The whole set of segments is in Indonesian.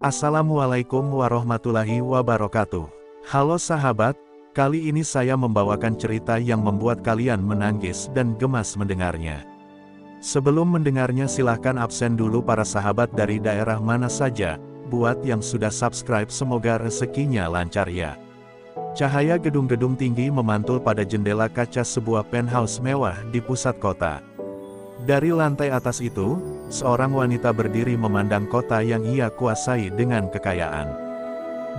Assalamualaikum warahmatullahi wabarakatuh. Halo sahabat, kali ini saya membawakan cerita yang membuat kalian menangis dan gemas mendengarnya. Sebelum mendengarnya silahkan absen dulu para sahabat dari daerah mana saja. Buat yang sudah subscribe semoga rezekinya lancar ya. Cahaya gedung-gedung tinggi memantul pada jendela kaca sebuah penthouse mewah di pusat kota. Dari lantai atas itu, seorang wanita berdiri memandang kota yang ia kuasai dengan kekayaan.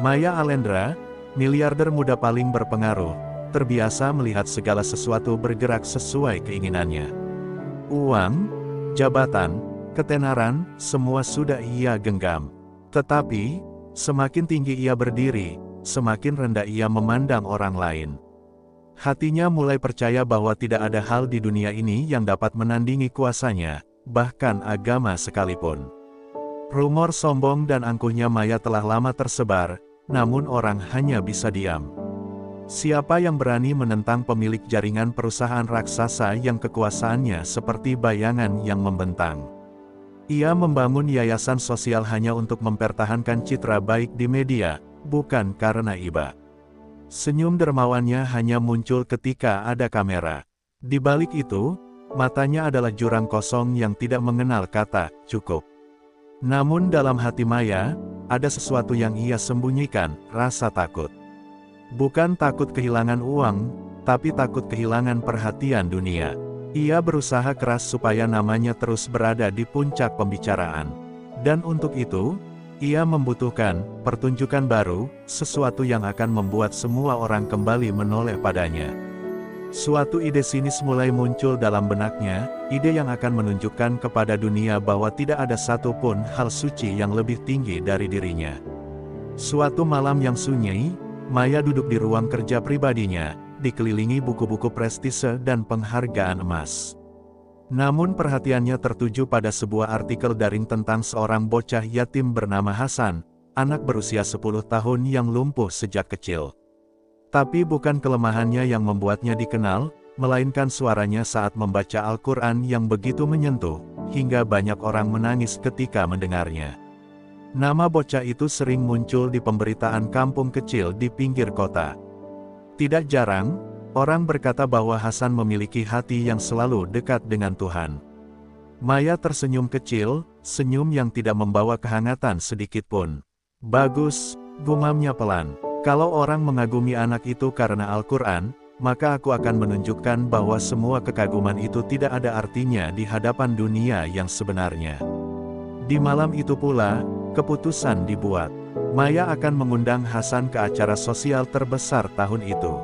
Maya Alendra, miliarder muda paling berpengaruh, terbiasa melihat segala sesuatu bergerak sesuai keinginannya. Uang, jabatan, ketenaran, semua sudah ia genggam. Tetapi, semakin tinggi ia berdiri, semakin rendah ia memandang orang lain. Hatinya mulai percaya bahwa tidak ada hal di dunia ini yang dapat menandingi kuasanya, bahkan agama sekalipun. Rumor sombong dan angkuhnya Maya telah lama tersebar, namun orang hanya bisa diam. Siapa yang berani menentang pemilik jaringan perusahaan raksasa yang kekuasaannya seperti bayangan yang membentang? Ia membangun yayasan sosial hanya untuk mempertahankan citra baik di media, bukan karena iba. Senyum dermawannya hanya muncul ketika ada kamera. Di balik itu, matanya adalah jurang kosong yang tidak mengenal kata cukup. Namun dalam hati Maya, ada sesuatu yang ia sembunyikan, rasa takut. Bukan takut kehilangan uang, tapi takut kehilangan perhatian dunia. Ia berusaha keras supaya namanya terus berada di puncak pembicaraan. Dan untuk itu, ia membutuhkan pertunjukan baru, sesuatu yang akan membuat semua orang kembali menoleh padanya. Suatu ide sinis mulai muncul dalam benaknya, ide yang akan menunjukkan kepada dunia bahwa tidak ada satupun hal suci yang lebih tinggi dari dirinya. Suatu malam yang sunyi, Maya duduk di ruang kerja pribadinya, dikelilingi buku-buku prestise dan penghargaan emas. Namun perhatiannya tertuju pada sebuah artikel daring tentang seorang bocah yatim bernama Hasan, anak berusia 10 tahun yang lumpuh sejak kecil. Tapi bukan kelemahannya yang membuatnya dikenal, melainkan suaranya saat membaca Al-Quran yang begitu menyentuh, hingga banyak orang menangis ketika mendengarnya. Nama bocah itu sering muncul di pemberitaan kampung kecil di pinggir kota. Tidak jarang, orang berkata bahwa Hasan memiliki hati yang selalu dekat dengan Tuhan. Maya tersenyum kecil, senyum yang tidak membawa kehangatan sedikitpun. Bagus, gumamnya pelan. Kalau orang mengagumi anak itu karena Al-Quran, maka aku akan menunjukkan bahwa semua kekaguman itu tidak ada artinya di hadapan dunia yang sebenarnya. Di malam itu pula, keputusan dibuat. Maya akan mengundang Hasan ke acara sosial terbesar tahun itu.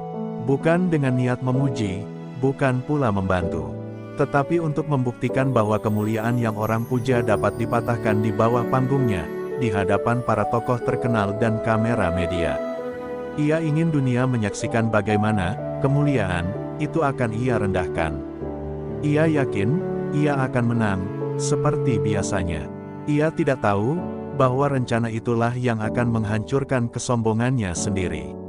Bukan dengan niat memuji, bukan pula membantu. Tetapi untuk membuktikan bahwa kemuliaan yang orang puja dapat dipatahkan di bawah panggungnya, di hadapan para tokoh terkenal dan kamera media. Ia ingin dunia menyaksikan bagaimana kemuliaan itu akan ia rendahkan. Ia yakin, ia akan menang, seperti biasanya. Ia tidak tahu bahwa rencana itulah yang akan menghancurkan kesombongannya sendiri.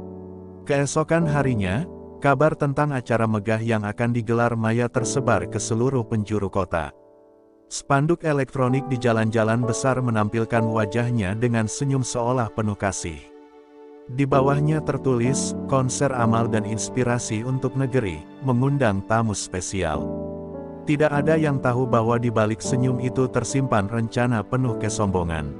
Keesokan harinya, kabar tentang acara megah yang akan digelar Maya tersebar ke seluruh penjuru kota. Spanduk elektronik di jalan-jalan besar menampilkan wajahnya dengan senyum seolah penuh kasih. Di bawahnya tertulis, konser amal dan inspirasi untuk negeri, mengundang tamu spesial. Tidak ada yang tahu bahwa di balik senyum itu tersimpan rencana penuh kesombongan.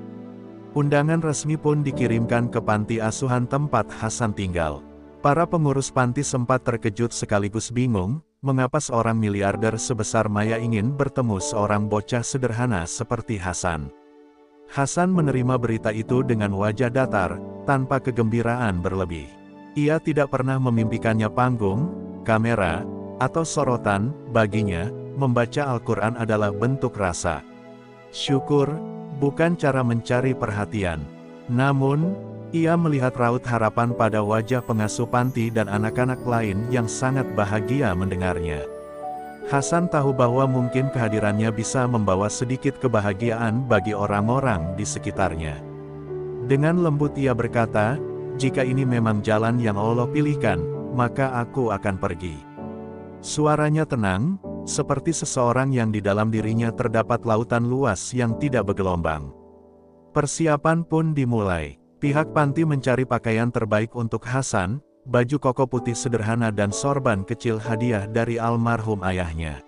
Undangan resmi pun dikirimkan ke panti asuhan tempat Hasan tinggal. Para pengurus panti sempat terkejut sekaligus bingung, mengapa seorang miliarder sebesar Maya ingin bertemu seorang bocah sederhana seperti Hasan. Hasan menerima berita itu dengan wajah datar, tanpa kegembiraan berlebih. Ia tidak pernah memimpikannya panggung, kamera, atau sorotan. Baginya, membaca Al-Quran adalah bentuk rasa syukur, bukan cara mencari perhatian. Namun, ia melihat raut harapan pada wajah pengasuh panti dan anak-anak lain yang sangat bahagia mendengarnya. Hasan tahu bahwa mungkin kehadirannya bisa membawa sedikit kebahagiaan bagi orang-orang di sekitarnya. Dengan lembut ia berkata, "Jika ini memang jalan yang Allah pilihkan, maka aku akan pergi." Suaranya tenang, seperti seseorang yang di dalam dirinya terdapat lautan luas yang tidak bergelombang. Persiapan pun dimulai. Pihak panti mencari pakaian terbaik untuk Hasan, baju koko putih sederhana dan sorban kecil hadiah dari almarhum ayahnya.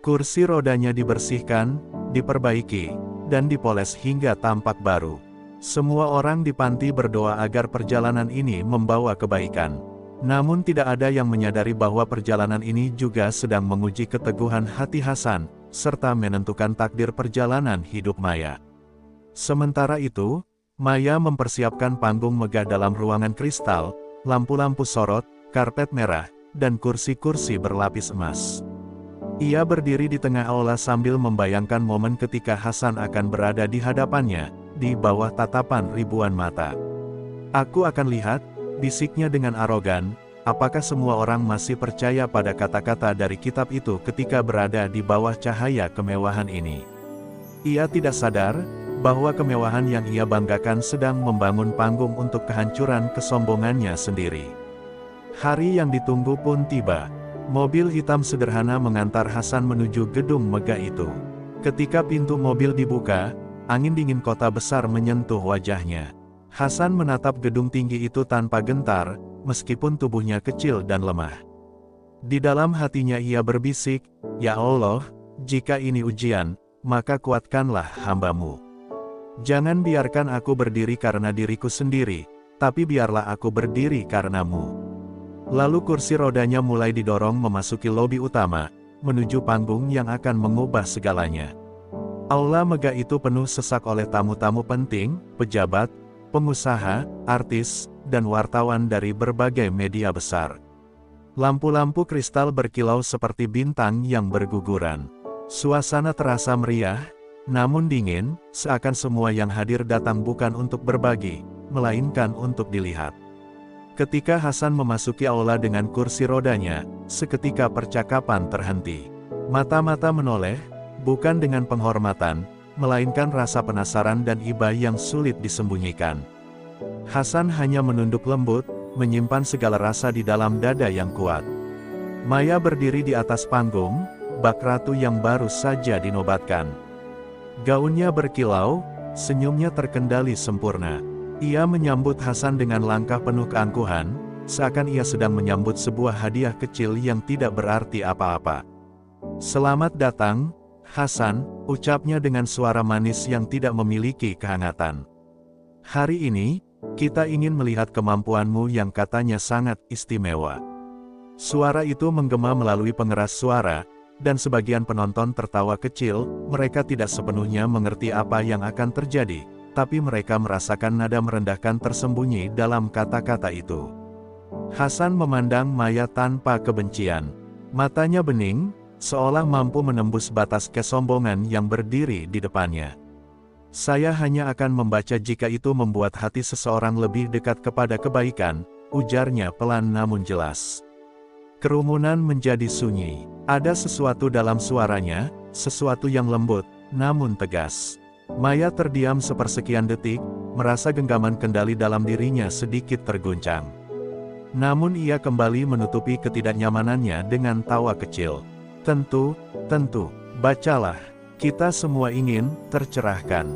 Kursi rodanya dibersihkan, diperbaiki, dan dipoles hingga tampak baru. Semua orang di panti berdoa agar perjalanan ini membawa kebaikan. Namun tidak ada yang menyadari bahwa perjalanan ini juga sedang menguji keteguhan hati Hasan, serta menentukan takdir perjalanan hidup Maya. Sementara itu, Maya mempersiapkan panggung megah dalam ruangan kristal, lampu-lampu sorot, karpet merah, dan kursi-kursi berlapis emas. Ia berdiri di tengah aula sambil membayangkan momen ketika Hasan akan berada di hadapannya, di bawah tatapan ribuan mata. "Aku akan lihat," bisiknya dengan arogan, "apakah semua orang masih percaya pada kata-kata dari kitab itu ketika berada di bawah cahaya kemewahan ini." Ia tidak sadar bahwa kemewahan yang ia banggakan sedang membangun panggung untuk kehancuran kesombongannya sendiri. Hari yang ditunggu pun tiba. Mobil hitam sederhana mengantar Hasan menuju gedung megah itu. Ketika pintu mobil dibuka, angin dingin kota besar menyentuh wajahnya. Hasan menatap gedung tinggi itu tanpa gentar, meskipun tubuhnya kecil dan lemah. Di dalam hatinya ia berbisik, "Ya Allah, jika ini ujian, maka kuatkanlah hamba-Mu. Jangan biarkan aku berdiri karena diriku sendiri, tapi biarlah aku berdiri karena-Mu." Lalu kursi rodanya mulai didorong memasuki lobi utama, menuju panggung yang akan mengubah segalanya. Aula megah itu penuh sesak oleh tamu-tamu penting, pejabat, pengusaha, artis, dan wartawan dari berbagai media besar. Lampu-lampu kristal berkilau seperti bintang yang berguguran. Suasana terasa meriah, namun dingin, seakan semua yang hadir datang bukan untuk berbagi, melainkan untuk dilihat. Ketika Hasan memasuki aula dengan kursi rodanya, seketika percakapan terhenti. Mata-mata menoleh, bukan dengan penghormatan, melainkan rasa penasaran dan iba yang sulit disembunyikan. Hasan hanya menunduk lembut, menyimpan segala rasa di dalam dada yang kuat. Maya berdiri di atas panggung, bak ratu yang baru saja dinobatkan. Gaunnya berkilau, senyumnya terkendali sempurna. Ia menyambut Hasan dengan langkah penuh keangkuhan, seakan ia sedang menyambut sebuah hadiah kecil yang tidak berarti apa-apa. "Selamat datang, Hasan," ucapnya dengan suara manis yang tidak memiliki kehangatan. "Hari ini, kita ingin melihat kemampuanmu yang katanya sangat istimewa." Suara itu menggema melalui pengeras suara, dan sebagian penonton tertawa kecil. Mereka tidak sepenuhnya mengerti apa yang akan terjadi, tapi mereka merasakan nada merendahkan tersembunyi dalam kata-kata itu. Hasan memandang Maya tanpa kebencian. Matanya bening, seolah mampu menembus batas kesombongan yang berdiri di depannya. "Saya hanya akan membaca jika itu membuat hati seseorang lebih dekat kepada kebaikan," ujarnya pelan namun jelas. Kerumunan menjadi sunyi. Ada sesuatu dalam suaranya, sesuatu yang lembut, namun tegas. Maya terdiam sepersekian detik, merasa genggaman kendali dalam dirinya sedikit terguncang. Namun ia kembali menutupi ketidaknyamanannya dengan tawa kecil. Tentu, bacalah. Kita semua ingin tercerahkan."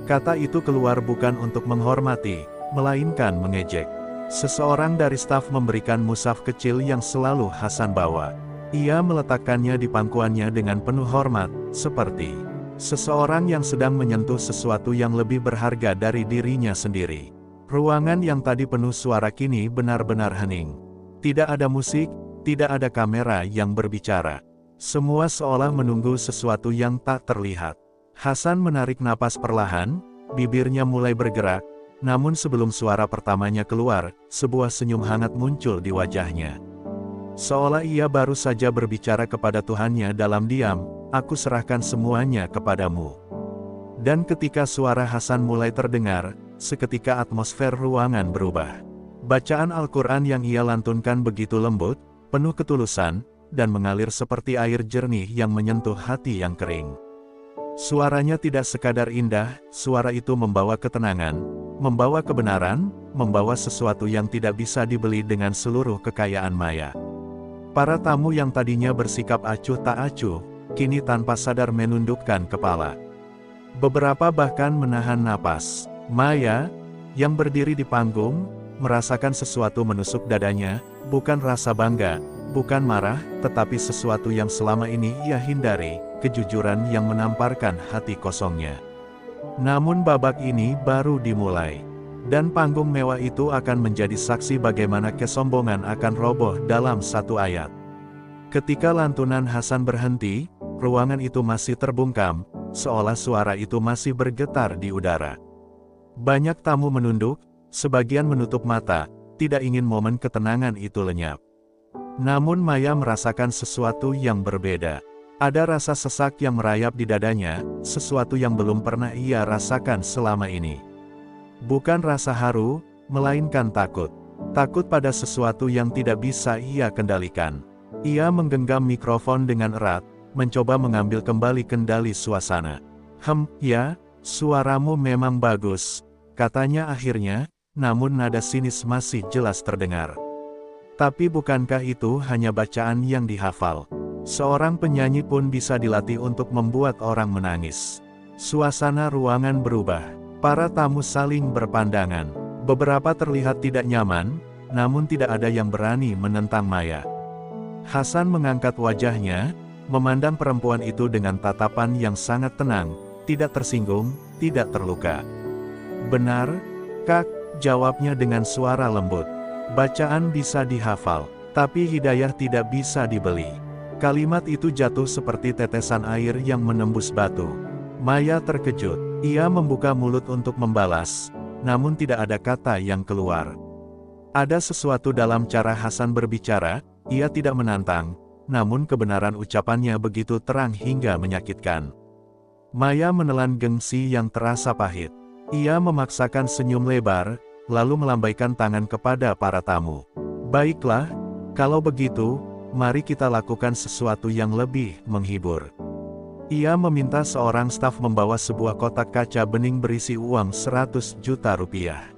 Kata itu keluar bukan untuk menghormati, melainkan mengejek. Seseorang dari staf memberikan mushaf kecil yang selalu Hasan bawa. Ia meletakkannya di pangkuannya dengan penuh hormat, seperti seseorang yang sedang menyentuh sesuatu yang lebih berharga dari dirinya sendiri. Ruangan yang tadi penuh suara kini benar-benar hening. Tidak ada musik, tidak ada kamera yang berbicara. Semua seolah menunggu sesuatu yang tak terlihat. Hasan menarik napas perlahan, bibirnya mulai bergerak, namun sebelum suara pertamanya keluar, sebuah senyum hangat muncul di wajahnya. Seolah ia baru saja berbicara kepada Tuhannya dalam diam, "Aku serahkan semuanya kepadamu." Dan ketika suara Hasan mulai terdengar, seketika atmosfer ruangan berubah. Bacaan Al-Quran yang ia lantunkan begitu lembut, penuh ketulusan, dan mengalir seperti air jernih yang menyentuh hati yang kering. Suaranya tidak sekadar indah, suara itu membawa ketenangan, membawa kebenaran, membawa sesuatu yang tidak bisa dibeli dengan seluruh kekayaan maya. Para tamu yang tadinya bersikap acuh tak acuh, kini tanpa sadar menundukkan kepala. Beberapa bahkan menahan napas. Maya, yang berdiri di panggung, merasakan sesuatu menusuk dadanya, bukan rasa bangga, bukan marah, tetapi sesuatu yang selama ini ia hindari, kejujuran yang menamparkan hati kosongnya. Namun babak ini baru dimulai. Dan panggung mewah itu akan menjadi saksi bagaimana kesombongan akan roboh dalam satu ayat. Ketika lantunan Hasan berhenti, ruangan itu masih terbungkam, seolah suara itu masih bergetar di udara. Banyak tamu menunduk, sebagian menutup mata, tidak ingin momen ketenangan itu lenyap. Namun Maya merasakan sesuatu yang berbeda. Ada rasa sesak yang merayap di dadanya, sesuatu yang belum pernah ia rasakan selama ini. Bukan rasa haru, melainkan takut. Takut pada sesuatu yang tidak bisa ia kendalikan. Ia menggenggam mikrofon dengan erat, mencoba mengambil kembali kendali suasana. Ya, suaramu memang bagus, katanya akhirnya, namun nada sinis masih jelas terdengar. Tapi bukankah itu hanya bacaan yang dihafal? Seorang penyanyi pun bisa dilatih untuk membuat orang menangis. Suasana ruangan berubah. Para tamu saling berpandangan. Beberapa terlihat tidak nyaman, namun tidak ada yang berani menentang Maya. Hasan mengangkat wajahnya, memandang perempuan itu dengan tatapan yang sangat tenang, tidak tersinggung, tidak terluka. Benar, Kak, jawabnya dengan suara lembut. Bacaan bisa dihafal, tapi hidayah tidak bisa dibeli. Kalimat itu jatuh seperti tetesan air yang menembus batu. Maya terkejut. Ia membuka mulut untuk membalas, namun tidak ada kata yang keluar. Ada sesuatu dalam cara Hasan berbicara, ia tidak menantang, namun kebenaran ucapannya begitu terang hingga menyakitkan. Maya menelan gengsi yang terasa pahit. Ia memaksakan senyum lebar, lalu melambaikan tangan kepada para tamu. Baiklah, kalau begitu, mari kita lakukan sesuatu yang lebih menghibur. Ia meminta seorang staf membawa sebuah kotak kaca bening berisi uang 100 juta rupiah.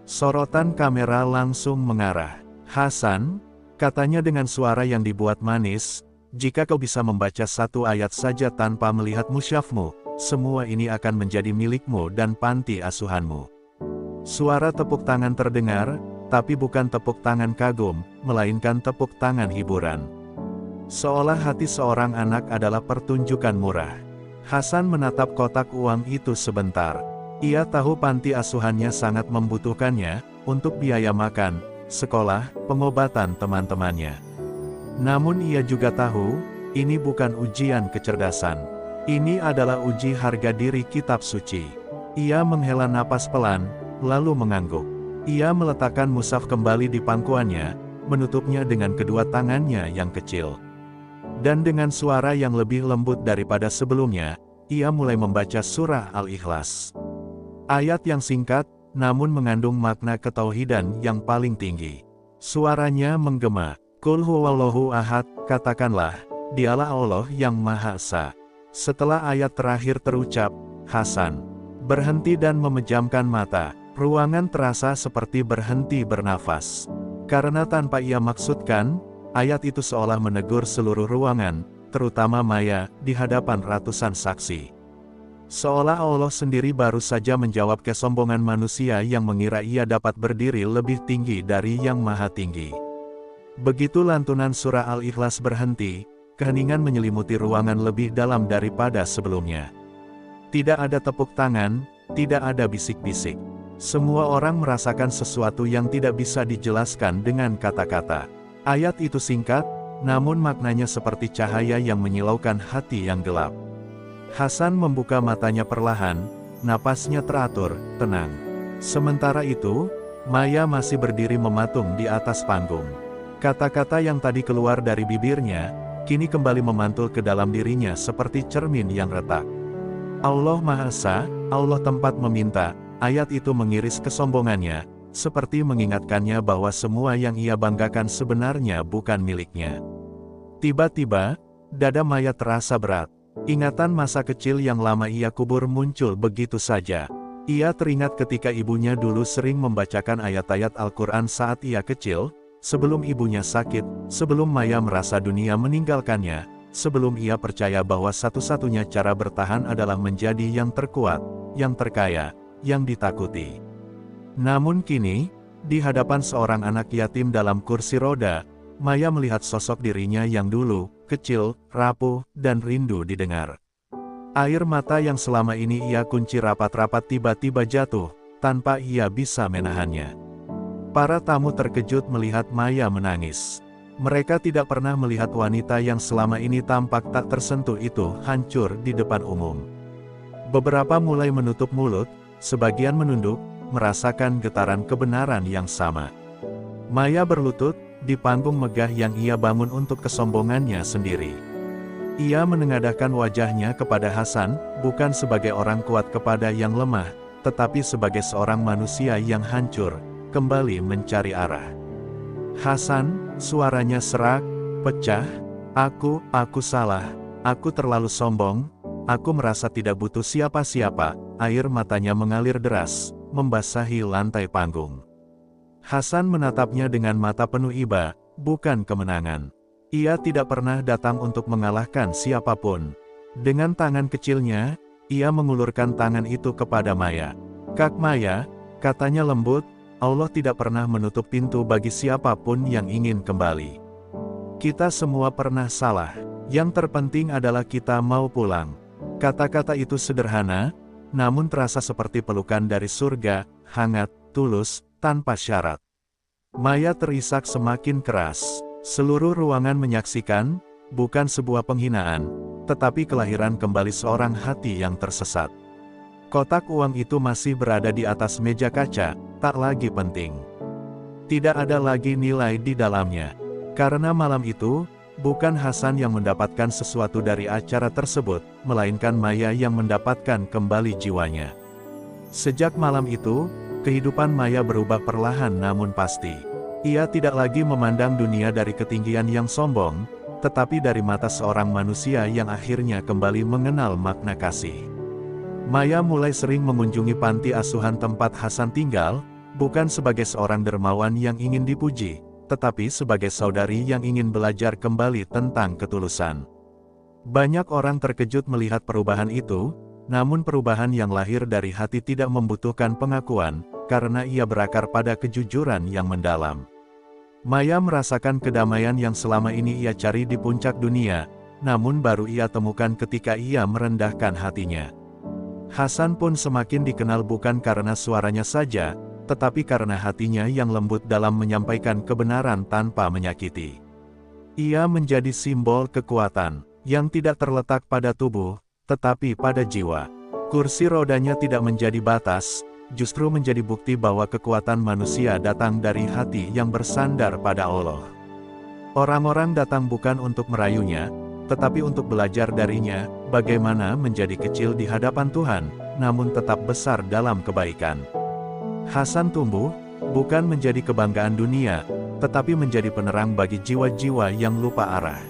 Sorotan kamera langsung mengarah. Hasan, katanya dengan suara yang dibuat manis, jika kau bisa membaca satu ayat saja tanpa melihat musyafmu, semua ini akan menjadi milikmu dan panti asuhanmu. Suara tepuk tangan terdengar, tapi bukan tepuk tangan kagum, melainkan tepuk tangan hiburan. Seolah hati seorang anak adalah pertunjukan murah. Hasan menatap kotak uang itu sebentar. Ia tahu panti asuhannya sangat membutuhkannya, untuk biaya makan, sekolah, pengobatan teman-temannya. Namun ia juga tahu, ini bukan ujian kecerdasan. Ini adalah uji harga diri kitab suci. Ia menghela napas pelan, lalu mengangguk. Ia meletakkan mushaf kembali di pangkuannya, menutupnya dengan kedua tangannya yang kecil. Dan dengan suara yang lebih lembut daripada sebelumnya, ia mulai membaca surah Al-Ikhlas. Ayat yang singkat, namun mengandung makna ketauhidan yang paling tinggi. Suaranya menggema, Qul huwallahu ahad, katakanlah, dialah Allah yang Maha Esa. Setelah ayat terakhir terucap, Hasan berhenti dan memejamkan mata. Ruangan terasa seperti berhenti bernafas. Karena tanpa ia maksudkan, ayat itu seolah menegur seluruh ruangan, terutama Maya, di hadapan ratusan saksi. Seolah Allah sendiri baru saja menjawab kesombongan manusia yang mengira ia dapat berdiri lebih tinggi dari Yang Maha Tinggi. Begitu lantunan surah Al-Ikhlas berhenti, keheningan menyelimuti ruangan lebih dalam daripada sebelumnya. Tidak ada tepuk tangan, tidak ada bisik-bisik. Semua orang merasakan sesuatu yang tidak bisa dijelaskan dengan kata-kata. Ayat itu singkat, namun maknanya seperti cahaya yang menyilaukan hati yang gelap. Hasan membuka matanya perlahan, napasnya teratur, tenang. Sementara itu, Maya masih berdiri mematung di atas panggung. Kata-kata yang tadi keluar dari bibirnya, kini kembali memantul ke dalam dirinya seperti cermin yang retak. Allah Maha Esa, Allah tempat meminta, ayat itu mengiris kesombongannya, seperti mengingatkannya bahwa semua yang ia banggakan sebenarnya bukan miliknya. Tiba-tiba, dada Maya terasa berat. Ingatan masa kecil yang lama ia kubur muncul begitu saja. Ia teringat ketika ibunya dulu sering membacakan ayat-ayat Al-Quran saat ia kecil, sebelum ibunya sakit, sebelum Maya merasa dunia meninggalkannya, sebelum ia percaya bahwa satu-satunya cara bertahan adalah menjadi yang terkuat, yang terkaya, yang ditakuti. Namun kini, di hadapan seorang anak yatim dalam kursi roda, Maya melihat sosok dirinya yang dulu, kecil, rapuh, dan rindu didengar. Air mata yang selama ini ia kunci rapat-rapat tiba-tiba jatuh, tanpa ia bisa menahannya. Para tamu terkejut melihat Maya menangis. Mereka tidak pernah melihat wanita yang selama ini tampak tak tersentuh itu hancur di depan umum. Beberapa mulai menutup mulut, sebagian menunduk, merasakan getaran kebenaran yang sama. Maya berlutut di panggung megah yang ia bangun untuk kesombongannya sendiri. Ia menengadahkan wajahnya kepada Hasan, bukan sebagai orang kuat kepada yang lemah, tetapi sebagai seorang manusia yang hancur, kembali mencari arah. Hasan, suaranya serak, pecah, aku salah, aku terlalu sombong, aku merasa tidak butuh siapa-siapa." Air matanya mengalir deras, membasahi lantai panggung. Hasan menatapnya dengan mata penuh iba, bukan kemenangan. Ia tidak pernah datang untuk mengalahkan siapapun. Dengan tangan kecilnya, ia mengulurkan tangan itu kepada Maya. "Kak Maya," katanya lembut, "Allah tidak pernah menutup pintu bagi siapapun yang ingin kembali. Kita semua pernah salah. Yang terpenting adalah kita mau pulang." Kata-kata itu sederhana, namun terasa seperti pelukan dari surga, hangat, tulus, tanpa syarat. Maya terisak semakin keras. Seluruh ruangan menyaksikan, bukan sebuah penghinaan, tetapi kelahiran kembali seorang hati yang tersesat. Kotak uang itu masih berada di atas meja kaca, tak lagi penting. Tidak ada lagi nilai di dalamnya. Karena malam itu, bukan Hasan yang mendapatkan sesuatu dari acara tersebut, melainkan Maya yang mendapatkan kembali jiwanya. Sejak malam itu, kehidupan Maya berubah perlahan namun pasti. Ia tidak lagi memandang dunia dari ketinggian yang sombong, tetapi dari mata seorang manusia yang akhirnya kembali mengenal makna kasih. Maya mulai sering mengunjungi panti asuhan tempat Hasan tinggal, bukan sebagai seorang dermawan yang ingin dipuji, tetapi sebagai saudari yang ingin belajar kembali tentang ketulusan. Banyak orang terkejut melihat perubahan itu, namun perubahan yang lahir dari hati tidak membutuhkan pengakuan, karena ia berakar pada kejujuran yang mendalam. Maya merasakan kedamaian yang selama ini ia cari di puncak dunia, namun baru ia temukan ketika ia merendahkan hatinya. Hasan pun semakin dikenal bukan karena suaranya saja, tetapi karena hatinya yang lembut dalam menyampaikan kebenaran tanpa menyakiti. Ia menjadi simbol kekuatan, yang tidak terletak pada tubuh, tetapi pada jiwa. Kursi rodanya tidak menjadi batas, justru menjadi bukti bahwa kekuatan manusia datang dari hati yang bersandar pada Allah. Orang-orang datang bukan untuk merayunya, tetapi untuk belajar darinya, bagaimana menjadi kecil di hadapan Tuhan, namun tetap besar dalam kebaikan. Hasan tumbuh, bukan menjadi kebanggaan dunia, tetapi menjadi penerang bagi jiwa-jiwa yang lupa arah.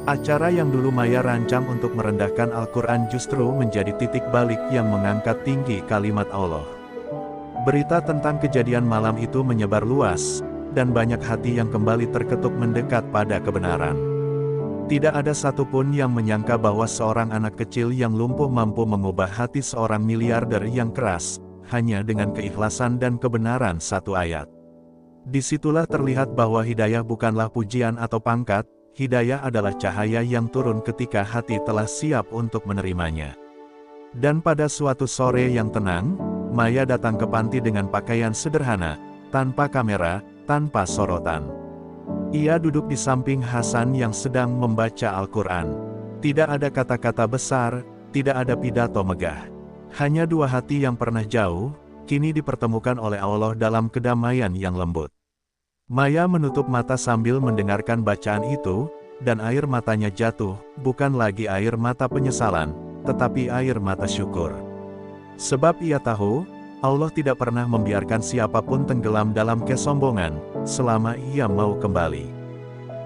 Acara yang dulu Maya rancang untuk merendahkan Al-Quran justru menjadi titik balik yang mengangkat tinggi kalimat Allah. Berita tentang kejadian malam itu menyebar luas, dan banyak hati yang kembali terketuk mendekat pada kebenaran. Tidak ada satupun yang menyangka bahwa seorang anak kecil yang lumpuh mampu mengubah hati seorang miliarder yang keras, hanya dengan keikhlasan dan kebenaran satu ayat. Disitulah terlihat bahwa hidayah bukanlah pujian atau pangkat, hidayah adalah cahaya yang turun ketika hati telah siap untuk menerimanya. Dan pada suatu sore yang tenang, Maya datang ke panti dengan pakaian sederhana, tanpa kamera, tanpa sorotan. Ia duduk di samping Hasan yang sedang membaca Al-Quran. Tidak ada kata-kata besar, tidak ada pidato megah. Hanya dua hati yang pernah jauh, kini dipertemukan oleh Allah dalam kedamaian yang lembut. Maya menutup mata sambil mendengarkan bacaan itu, dan air matanya jatuh, bukan lagi air mata penyesalan, tetapi air mata syukur. Sebab ia tahu, Allah tidak pernah membiarkan siapapun tenggelam dalam kesombongan, selama ia mau kembali.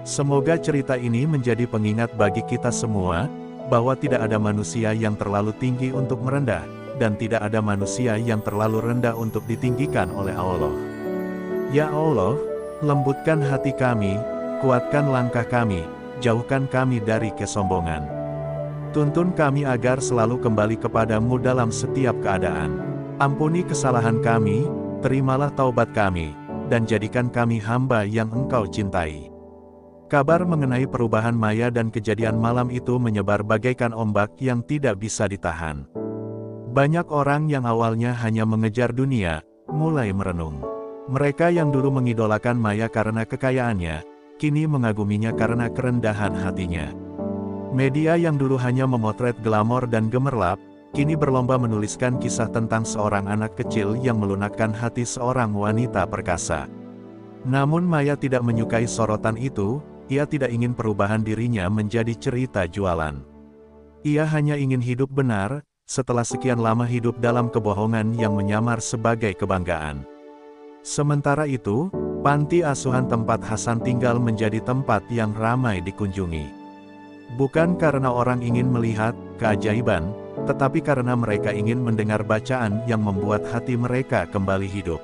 Semoga cerita ini menjadi pengingat bagi kita semua, bahwa tidak ada manusia yang terlalu tinggi untuk merendah, dan tidak ada manusia yang terlalu rendah untuk ditinggikan oleh Allah. Ya Allah, lembutkan hati kami, kuatkan langkah kami, jauhkan kami dari kesombongan. Tuntun kami agar selalu kembali kepadamu dalam setiap keadaan. Ampuni kesalahan kami, terimalah taubat kami, dan jadikan kami hamba yang Engkau cintai. Kabar mengenai perubahan Maya dan kejadian malam itu menyebar bagaikan ombak yang tidak bisa ditahan. Banyak orang yang awalnya hanya mengejar dunia, mulai merenung. Mereka yang dulu mengidolakan Maya karena kekayaannya, kini mengaguminya karena kerendahan hatinya. Media yang dulu hanya memotret glamor dan gemerlap, kini berlomba menuliskan kisah tentang seorang anak kecil yang melunakkan hati seorang wanita perkasa. Namun Maya tidak menyukai sorotan itu. Ia tidak ingin perubahan dirinya menjadi cerita jualan. Ia hanya ingin hidup benar, setelah sekian lama hidup dalam kebohongan yang menyamar sebagai kebanggaan. Sementara itu, panti asuhan tempat Hasan tinggal menjadi tempat yang ramai dikunjungi. Bukan karena orang ingin melihat keajaiban, tetapi karena mereka ingin mendengar bacaan yang membuat hati mereka kembali hidup.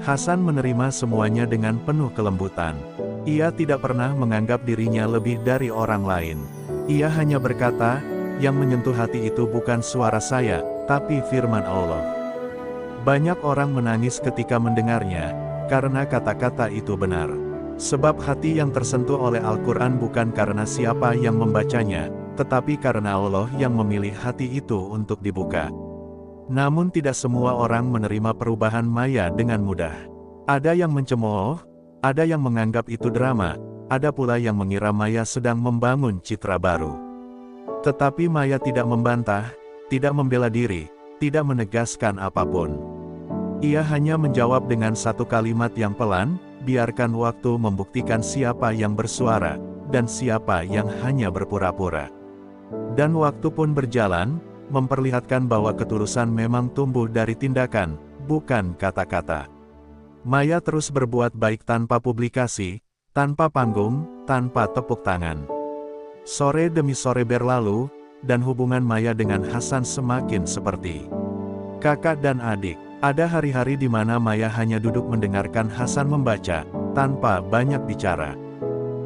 Hasan menerima semuanya dengan penuh kelembutan. Ia tidak pernah menganggap dirinya lebih dari orang lain. Ia hanya berkata, yang menyentuh hati itu bukan suara saya, tapi firman Allah. Banyak orang menangis ketika mendengarnya, karena kata-kata itu benar. Sebab hati yang tersentuh oleh Al-Quran bukan karena siapa yang membacanya, tetapi karena Allah yang memilih hati itu untuk dibuka. Namun tidak semua orang menerima perubahan Maya dengan mudah. Ada yang mencemooh, ada yang menganggap itu drama, ada pula yang mengira Maya sedang membangun citra baru. Tetapi Maya tidak membantah, tidak membela diri, tidak menegaskan apapun. Ia hanya menjawab dengan satu kalimat yang pelan, biarkan waktu membuktikan siapa yang bersuara, dan siapa yang hanya berpura-pura. Dan waktu pun berjalan, memperlihatkan bahwa ketulusan memang tumbuh dari tindakan, bukan kata-kata. Maya terus berbuat baik tanpa publikasi, tanpa panggung, tanpa tepuk tangan. Sore demi sore berlalu, dan hubungan Maya dengan Hasan semakin seperti kakak dan adik. Ada hari-hari di mana Maya hanya duduk mendengarkan Hasan membaca, tanpa banyak bicara.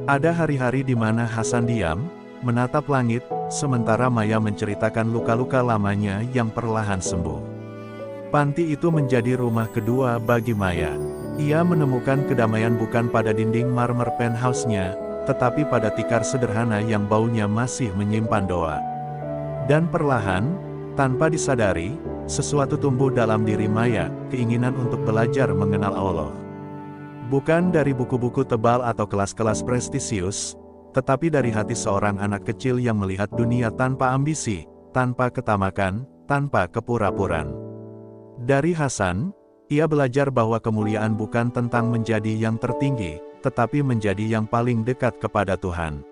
Ada hari-hari di mana Hasan diam, menatap langit, sementara Maya menceritakan luka-luka lamanya yang perlahan sembuh. Panti itu menjadi rumah kedua bagi Maya. Ia menemukan kedamaian bukan pada dinding marmer penthouse-nya, tetapi pada tikar sederhana yang baunya masih menyimpan doa. Dan perlahan, tanpa disadari, sesuatu tumbuh dalam diri Maya, keinginan untuk belajar mengenal Allah. Bukan dari buku-buku tebal atau kelas-kelas prestisius, tetapi dari hati seorang anak kecil yang melihat dunia tanpa ambisi, tanpa ketamakan, tanpa kepura-puraan. Dari Hasan, ia belajar bahwa kemuliaan bukan tentang menjadi yang tertinggi, tetapi menjadi yang paling dekat kepada Tuhan.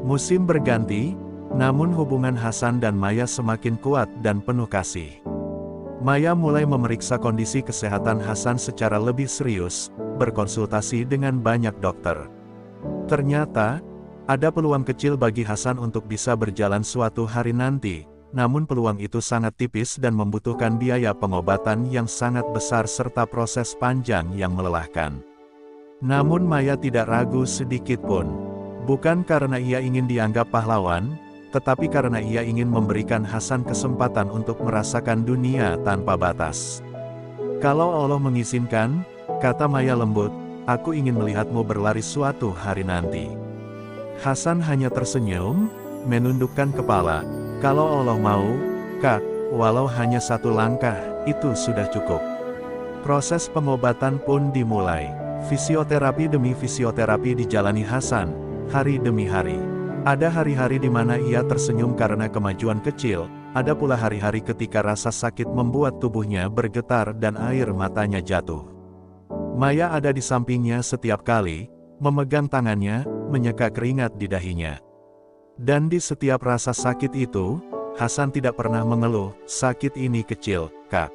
Musim berganti, namun hubungan Hasan dan Maya semakin kuat dan penuh kasih. Maya mulai memeriksa kondisi kesehatan Hasan secara lebih serius, berkonsultasi dengan banyak dokter. Ternyata, ada peluang kecil bagi Hasan untuk bisa berjalan suatu hari nanti, namun peluang itu sangat tipis dan membutuhkan biaya pengobatan yang sangat besar serta proses panjang yang melelahkan. Namun Maya tidak ragu sedikit pun. Bukan karena ia ingin dianggap pahlawan, tetapi karena ia ingin memberikan Hasan kesempatan untuk merasakan dunia tanpa batas. Kalau Allah mengizinkan, kata Maya lembut, aku ingin melihatmu berlari suatu hari nanti. Hasan hanya tersenyum, menundukkan kepala. Kalau Allah mau, Kak, walau hanya satu langkah, itu sudah cukup. Proses pengobatan pun dimulai. Fisioterapi demi fisioterapi dijalani Hasan, hari demi hari. Ada hari-hari di mana ia tersenyum karena kemajuan kecil, ada pula hari-hari ketika rasa sakit membuat tubuhnya bergetar dan air matanya jatuh. Maya ada di sampingnya setiap kali, memegang tangannya, menyeka keringat di dahinya. Dan di setiap rasa sakit itu, Hasan tidak pernah mengeluh, sakit ini kecil, Kak.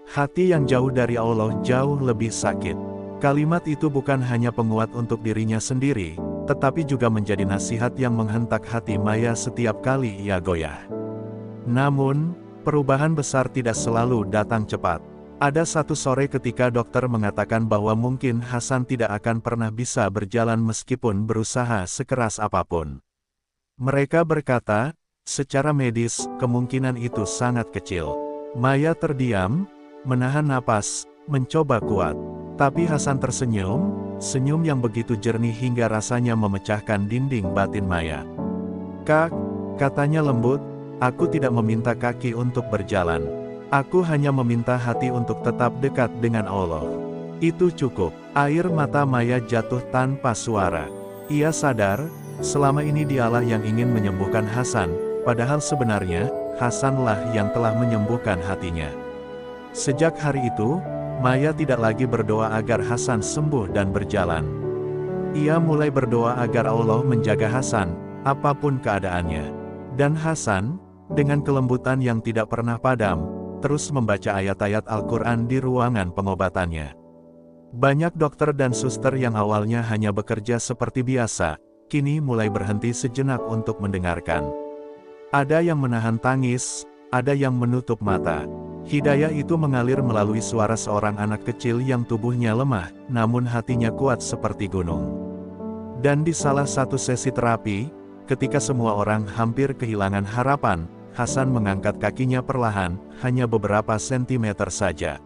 Hati yang jauh dari Allah jauh lebih sakit. Kalimat itu bukan hanya penguat untuk dirinya sendiri, tetapi juga menjadi nasihat yang menghentak hati Maya setiap kali ia goyah. Namun, perubahan besar tidak selalu datang cepat. Ada satu sore ketika dokter mengatakan bahwa mungkin Hasan tidak akan pernah bisa berjalan meskipun berusaha sekeras apapun. Mereka berkata, secara medis, kemungkinan itu sangat kecil. Maya terdiam, menahan napas, mencoba kuat. Tapi Hasan tersenyum, senyum yang begitu jernih hingga rasanya memecahkan dinding batin Maya. "Kak," katanya lembut, "aku tidak meminta kaki untuk berjalan. Aku hanya meminta hati untuk tetap dekat dengan Allah. Itu cukup." Air mata Maya jatuh tanpa suara. Ia sadar, selama ini dialah yang ingin menyembuhkan Hasan, padahal sebenarnya, Hasanlah yang telah menyembuhkan hatinya. Sejak hari itu, Maya tidak lagi berdoa agar Hasan sembuh dan berjalan. Ia mulai berdoa agar Allah menjaga Hasan, apapun keadaannya. Dan Hasan, dengan kelembutan yang tidak pernah padam, terus membaca ayat-ayat Al-Quran di ruangan pengobatannya. Banyak dokter dan suster yang awalnya hanya bekerja seperti biasa, kini mulai berhenti sejenak untuk mendengarkan. Ada yang menahan tangis, ada yang menutup mata. Hidayah itu mengalir melalui suara seorang anak kecil yang tubuhnya lemah, namun hatinya kuat seperti gunung. Dan di salah satu sesi terapi, ketika semua orang hampir kehilangan harapan, Hasan mengangkat kakinya perlahan, hanya beberapa sentimeter saja.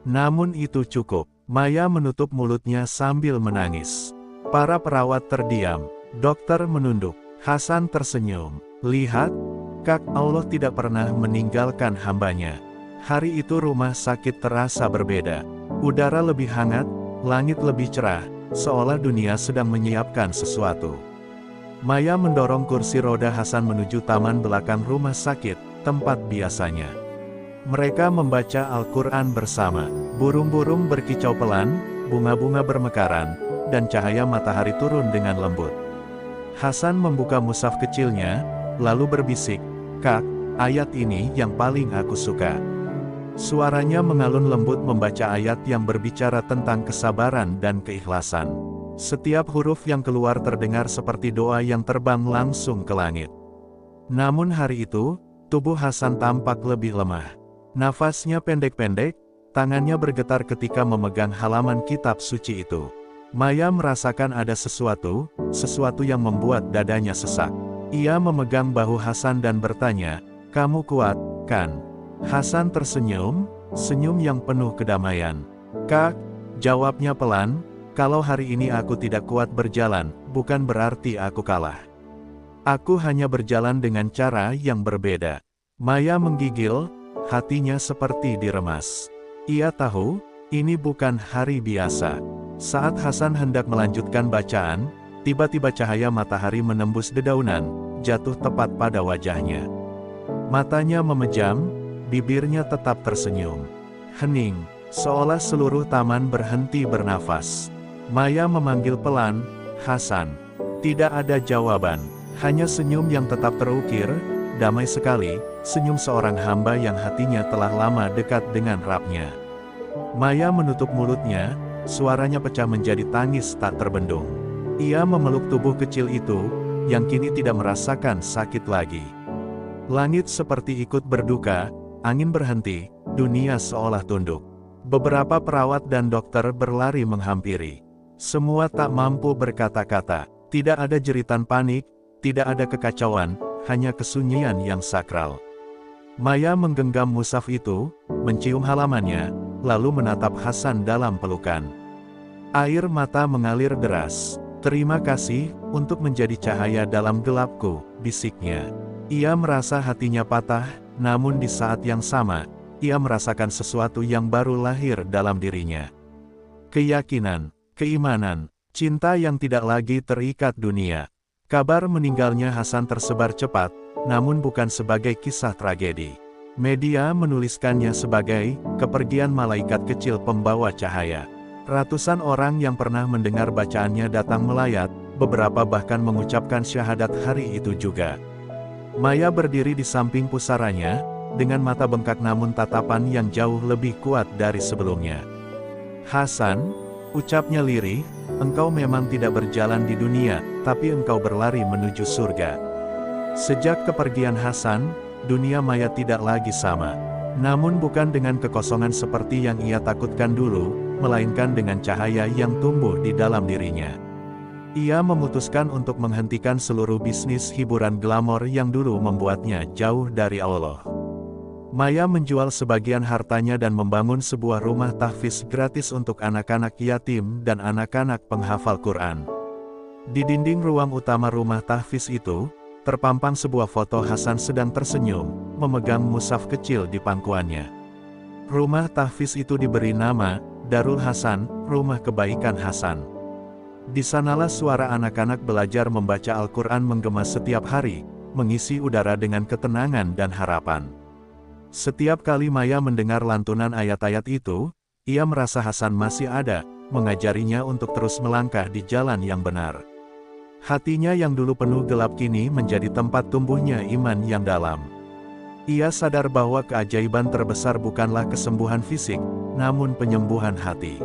Namun itu cukup. Maya menutup mulutnya sambil menangis. Para perawat terdiam. Dokter menunduk. Hasan tersenyum. "Lihat, Kak, Allah tidak pernah meninggalkan hambanya." Hari itu rumah sakit terasa berbeda. Udara lebih hangat, langit lebih cerah, seolah dunia sedang menyiapkan sesuatu. Maya mendorong kursi roda Hasan menuju taman belakang rumah sakit, tempat biasanya. Mereka membaca Al-Quran bersama. Burung-burung berkicau pelan, bunga-bunga bermekaran, dan cahaya matahari turun dengan lembut. Hasan membuka mushaf kecilnya, lalu berbisik, "Kak, ayat ini yang paling aku suka." Suaranya mengalun lembut membaca ayat yang berbicara tentang kesabaran dan keikhlasan. Setiap huruf yang keluar terdengar seperti doa yang terbang langsung ke langit. Namun hari itu, tubuh Hasan tampak lebih lemah. Nafasnya pendek-pendek, tangannya bergetar ketika memegang halaman kitab suci itu. Maya merasakan ada sesuatu yang membuat dadanya sesak. Ia memegang bahu Hasan dan bertanya, "Kamu kuat, kan?" Hasan tersenyum, senyum yang penuh kedamaian. "Kak," jawabnya pelan, "kalau hari ini aku tidak kuat berjalan, bukan berarti aku kalah. Aku hanya berjalan dengan cara yang berbeda." Maya menggigil, hatinya seperti diremas. Ia tahu, ini bukan hari biasa. Saat Hasan hendak melanjutkan bacaan, tiba-tiba cahaya matahari menembus dedaunan, jatuh tepat pada wajahnya. Matanya memejam, bibirnya tetap tersenyum. Hening, seolah seluruh taman berhenti bernafas. Maya memanggil pelan, "Hasan." Tidak ada jawaban, hanya senyum yang tetap terukir, damai sekali, senyum seorang hamba yang hatinya telah lama dekat dengan Rabb-nya. Maya menutup mulutnya, suaranya pecah menjadi tangis tak terbendung. Ia memeluk tubuh kecil itu, yang kini tidak merasakan sakit lagi. Langit seperti ikut berduka, angin berhenti, dunia seolah tunduk. Beberapa perawat dan dokter berlari menghampiri. Semua tak mampu berkata-kata, tidak ada jeritan panik, tidak ada kekacauan, hanya kesunyian yang sakral. Maya menggenggam mushaf itu, mencium halamannya, lalu menatap Hasan dalam pelukan. Air mata mengalir deras. "Terima kasih, untuk menjadi cahaya dalam gelapku," bisiknya. Ia merasa hatinya patah, namun di saat yang sama, ia merasakan sesuatu yang baru lahir dalam dirinya. Keyakinan, keimanan, cinta yang tidak lagi terikat dunia. Kabar meninggalnya Hasan tersebar cepat, namun bukan sebagai kisah tragedi. Media menuliskannya sebagai kepergian malaikat kecil pembawa cahaya. Ratusan orang yang pernah mendengar bacaannya datang melayat, beberapa bahkan mengucapkan syahadat hari itu juga. Maya berdiri di samping pusaranya, dengan mata bengkak namun tatapan yang jauh lebih kuat dari sebelumnya. "Hasan," ucapnya lirih, "engkau memang tidak berjalan di dunia, tapi engkau berlari menuju surga." Sejak kepergian Hasan, dunia Maya tidak lagi sama. Namun bukan dengan kekosongan seperti yang ia takutkan dulu, melainkan dengan cahaya yang tumbuh di dalam dirinya. Ia memutuskan untuk menghentikan seluruh bisnis hiburan glamor yang dulu membuatnya jauh dari Allah. Maya menjual sebagian hartanya dan membangun sebuah rumah tahfiz gratis untuk anak-anak yatim dan anak-anak penghafal Quran. Di dinding ruang utama rumah tahfiz itu, terpampang sebuah foto Hasan sedang tersenyum, memegang mushaf kecil di pangkuannya. Rumah tahfiz itu diberi nama Darul Hasan, Rumah Kebaikan Hasan. Di sanalah suara anak-anak belajar membaca Al-Quran menggema setiap hari, mengisi udara dengan ketenangan dan harapan. Setiap kali Maya mendengar lantunan ayat-ayat itu, ia merasa Hasan masih ada, mengajarinya untuk terus melangkah di jalan yang benar. Hatinya yang dulu penuh gelap kini menjadi tempat tumbuhnya iman yang dalam. Ia sadar bahwa keajaiban terbesar bukanlah kesembuhan fisik, namun penyembuhan hati.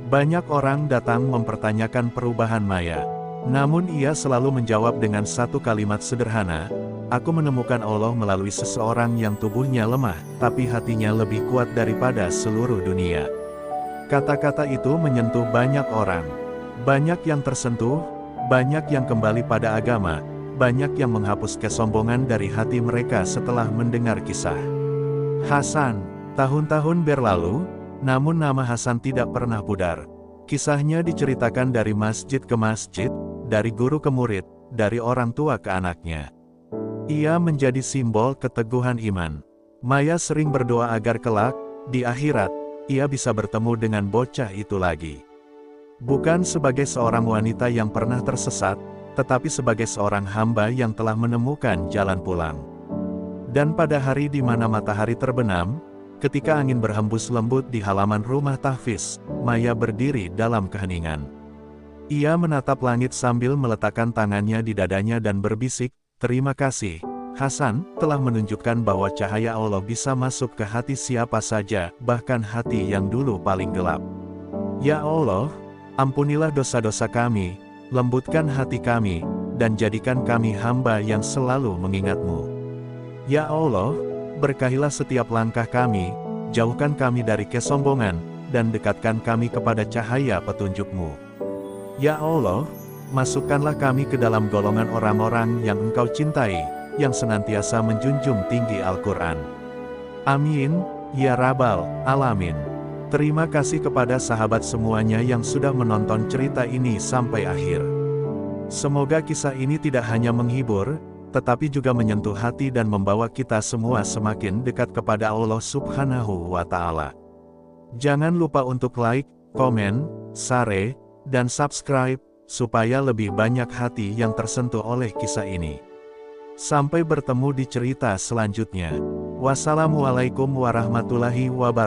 Banyak orang datang mempertanyakan perubahan Maya. Namun ia selalu menjawab dengan satu kalimat sederhana, "Aku menemukan Allah melalui seseorang yang tubuhnya lemah, tapi hatinya lebih kuat daripada seluruh dunia." Kata-kata itu menyentuh banyak orang. Banyak yang tersentuh, banyak yang kembali pada agama, banyak yang menghapus kesombongan dari hati mereka setelah mendengar kisah Hasan. Tahun-tahun berlalu, namun nama Hasan tidak pernah pudar. Kisahnya diceritakan dari masjid ke masjid, dari guru ke murid, dari orang tua ke anaknya. Ia menjadi simbol keteguhan iman. Maya sering berdoa agar kelak, di akhirat, ia bisa bertemu dengan bocah itu lagi. Bukan sebagai seorang wanita yang pernah tersesat, tetapi sebagai seorang hamba yang telah menemukan jalan pulang. Dan pada hari di mana matahari terbenam, ketika angin berhembus lembut di halaman rumah tahfiz, Maya berdiri dalam keheningan. Ia menatap langit sambil meletakkan tangannya di dadanya dan berbisik, "Terima kasih, Hasan, telah menunjukkan bahwa cahaya Allah bisa masuk ke hati siapa saja, bahkan hati yang dulu paling gelap. Ya Allah, ampunilah dosa-dosa kami, lembutkan hati kami, dan jadikan kami hamba yang selalu mengingat-Mu. Ya Allah, berkahilah setiap langkah kami, jauhkan kami dari kesombongan, dan dekatkan kami kepada cahaya petunjuk-Mu. Ya Allah, masukkanlah kami ke dalam golongan orang-orang yang Engkau cintai, yang senantiasa menjunjung tinggi Al-Quran. Amin, ya Rabbal Alamin." Terima kasih kepada sahabat semuanya yang sudah menonton cerita ini sampai akhir. Semoga kisah ini tidak hanya menghibur, tetapi juga menyentuh hati dan membawa kita semua semakin dekat kepada Allah Subhanahu wa Ta'ala. Jangan lupa untuk like, komen, share, dan subscribe, supaya lebih banyak hati yang tersentuh oleh kisah ini. Sampai bertemu di cerita selanjutnya. Wassalamualaikum warahmatullahi wabarakatuh.